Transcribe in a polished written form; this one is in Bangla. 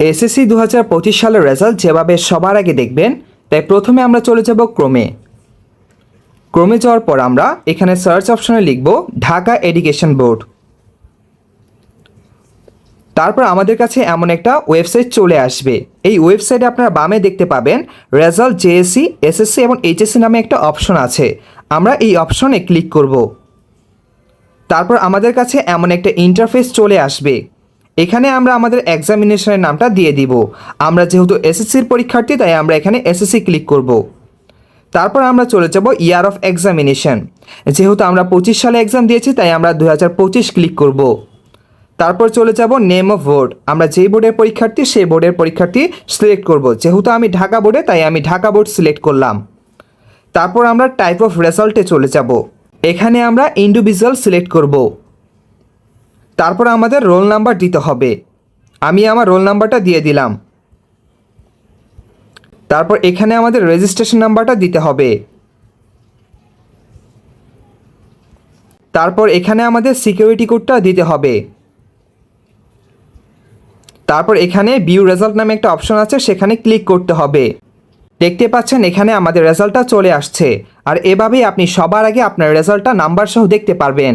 এসএসসি 2025 সালের রেজাল্ট যেভাবে সবার আগে দেখবেন, তাই প্রথমে আমরা চলে যাব ক্রমে যাওয়ার পর আমরা এখানে সার্চ অপশনে লিখব ঢাকা এডুকেশন বোর্ড। তারপর আমাদের কাছে এমন একটা ওয়েবসাইট চলে আসবে। এই ওয়েবসাইটে আপনারা বামে দেখতে পাবেন রেজাল্ট জেএসসি, এসএসসি এবং এইচএসসি নামে একটা অপশন আছে। আমরা এই অপশনে ক্লিক করব। তারপর আমাদের কাছে এমন একটা ইন্টারফেস চলে আসবে। এখানে আমরা আমাদের এক্সামিনেশনের নামটা দিয়ে দিব। আমরা যেহেতু এসএসসির পরীক্ষার্থী, তাই আমরা এখানে এসএসসি ক্লিক করব। তারপর আমরা চলে যাব ইয়ার অফ এক্সামিনেশন। যেহেতু আমরা 25 সালে এক্সাম দিয়েছি, তাই আমরা 2025 ক্লিক করব। তারপর চলে যাব নেম অফ বোর্ড। আমরা যেই বোর্ডের পরীক্ষার্থী সেই বোর্ডের পরীক্ষার্থী সিলেক্ট করব। যেহেতু আমি ঢাকা বোর্ডে, তাই আমি ঢাকা বোর্ড সিলেক্ট করলাম। তারপর আমরা টাইপ অফ রেজাল্টে চলে যাব। এখানে আমরা ইন্ডিভিজুয়াল সিলেক্ট করব। তারপর আমাদের রোল নাম্বার দিতে হবে। আমি আমার রোল নাম্বারটা দিয়ে দিলাম। তারপর এখানে আমাদের রেজিস্ট্রেশন নাম্বারটা দিতে হবে। তারপর এখানে আমাদের সিকিউরিটি কোডটা দিতে হবে। তারপর এখানে ভিউ রেজাল্ট নামে একটা অপশন আছে, সেখানে ক্লিক করতে হবে। দেখতে পাচ্ছেন এখানে আমাদের রেজাল্টটা চলে আসছে। আর এভাবেই আপনি সবার আগে আপনার রেজাল্টটা নাম্বার সহ দেখতে পারবেন।